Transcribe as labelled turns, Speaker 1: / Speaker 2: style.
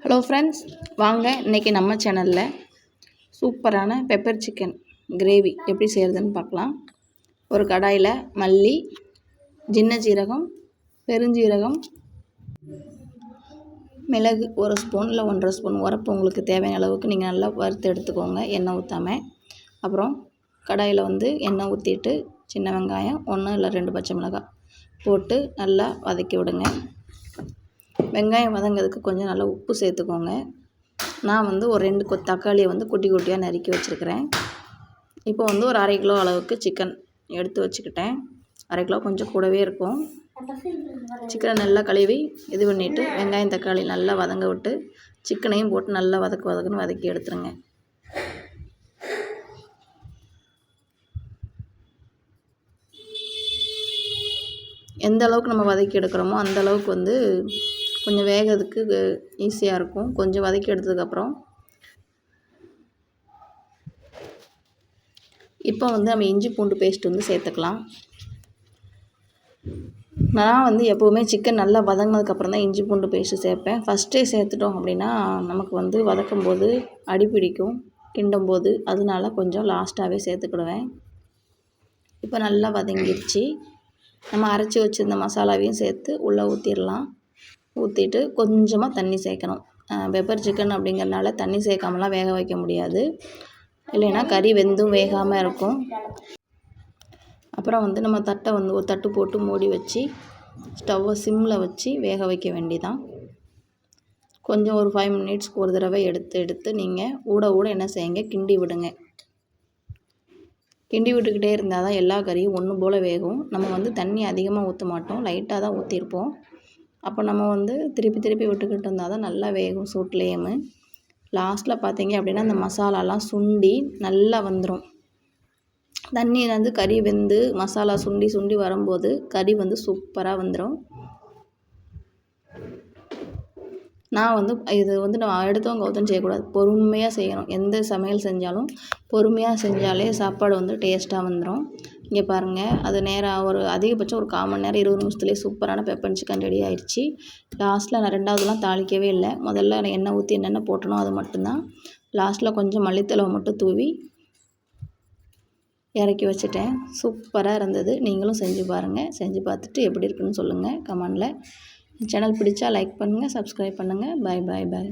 Speaker 1: Hello friends, வாங்க இன்றைக்கி நம்ம சேனலில் சூப்பரான பெப்பர் சிக்கன் கிரேவி எப்படி செய்கிறதுன்னு பார்க்கலாம். ஒரு கடாயில் மல்லி, சின்ன சீரகம், பெருஞ்சீரகம், மிளகு 1 ஸ்பூன் இல்லை 1.5 ஸ்பூன் உரப்பு உங்களுக்கு தேவையான அளவுக்கு நீங்கள் நல்லா வறுத்து எடுத்துக்கோங்க, எண்ணெய் ஊற்றாமல். அப்புறம் கடாயில் எண்ணெய் ஊற்றிட்டு சின்ன வெங்காயம் 1 இல்லை 2 பச்சை மிளகாய் போட்டு நல்லா வதக்கி விடுங்க. வெங்காயம் வதங்கிறதுக்கு கொஞ்சம் நல்லா உப்பு சேர்த்துக்கோங்க. நான் ஒரு 2 தக்காளியை குட்டி குட்டியாக நறுக்கி வச்சுருக்கிறேன். இப்போ ஒரு 1/2 கிலோ அளவுக்கு சிக்கன் எடுத்து வச்சுக்கிட்டேன். 1/2 கிலோ கொஞ்சம் கூடவே இருக்கும். சிக்கனை நல்லா கழுவி இது பண்ணிவிட்டு வெங்காயம் தக்காளி நல்லா வதங்க விட்டு சிக்கனையும் போட்டு நல்லா வதக்குன்னு வதக்கி எடுத்துருங்க. எந்த அளவுக்கு நம்ம வதக்கி எடுக்கிறோமோ அந்த அளவுக்கு கொஞ்சம் வேகிறதுக்கு ஈஸியாக இருக்கும். கொஞ்சம் வதக்கி எடுத்ததுக்கப்புறம் இப்போ நம்ம இஞ்சி பூண்டு பேஸ்ட் சேர்த்துக்கலாம். நான் எப்போவுமே சிக்கன் நல்லா வதங்கினதுக்கப்புறம் தான் இஞ்சி பூண்டு பேஸ்ட்டு சேர்ப்பேன். ஃபஸ்ட்டே சேர்த்துட்டோம் அப்படின்னா நமக்கு வதக்கும் போது அடி பிடிக்கும் கிண்டும் போது, அதனால கொஞ்சம் லாஸ்ட்டாகவே சேர்த்துக்கிடுவேன். இப்போ நல்லா வதங்கிடுச்சு. நம்ம அரைச்சி வச்சுருந்த மசாலாவையும் சேர்த்து உள்ளே ஊற்றிடலாம். ஊற்றிட்டு கொஞ்சமாக தண்ணி சேர்க்கணும். பெப்பர் சிக்கன் அப்படிங்கிறனால தண்ணி சேர்க்காமலாம் வேக வைக்க முடியாது, இல்லைன்னா கறி வெந்தும் வேகாமல் இருக்கும். அப்புறம் நம்ம தட்டை ஒரு தட்டு போட்டு மூடி வச்சு ஸ்டவ்வை சிம்மில் வச்சு வேக வைக்க வேண்டிதான். கொஞ்சம் ஒரு 5 மினிட்ஸ்க்கு ஒரு தடவை எடுத்து நீங்கள் ஊட என்ன செய்யுங்க, கிண்டி விடுங்க. கிண்டி விட்டுக்கிட்டே இருந்தால் தான் எல்லா கறியும் ஒன்று போல் வேகும். நம்ம தண்ணி அதிகமாக ஊற்ற மாட்டோம், லைட்டாக தான் ஊற்றிருப்போம். அப்போ நம்ம திருப்பி விட்டுக்கிட்டு இருந்தால் தான் நல்லா வேகும் சூட்லேயுமே. லாஸ்ட்டில் பார்த்தீங்க அப்படின்னா அந்த மசாலாலாம் சுண்டி நல்லா வந்துடும். தண்ணி கறி வெந்து மசாலா சுண்டி வரும்போது கறி சூப்பராக வந்துடும். நான் இது நான் எடுத்தவங்க கவுத்தன்னு செய்யக்கூடாது, பொறுமையாக செய்யணும். எந்த சமையல் செஞ்சாலும் பொறுமையாக செஞ்சாலே சாப்பாடு டேஸ்ட்டாக வந்துடும். இங்கே பாருங்கள், அது நேராக ஒரு அதிகபட்சம் ஒரு 1/4 மணி நேரம் 20 நிமிஷத்துலேயே சூப்பரான பெப்பர் சிக்கன் ரெடி ஆயிடுச்சு. லாஸ்ட்டில் நான் 2வதுலாம் தாளிக்கவே இல்லை. முதல்ல நான் எண்ணெய் ஊற்றி என்னென்ன போட்டனோ அது மட்டும்தான். லாஸ்ட்டில் கொஞ்சம் மல்லித்தழை மட்டும் தூவி இறக்கி வச்சுட்டேன். சூப்பராக இருந்தது. நீங்களும் செஞ்சு பாருங்கள். செஞ்சு பார்த்துட்டு எப்படி இருக்குன்னு சொல்லுங்கள் கமெண்டில். சேனல் பிடிச்சா லைக் பண்ணுங்கள், சப்ஸ்கிரைப் பண்ணுங்கள். பாய்.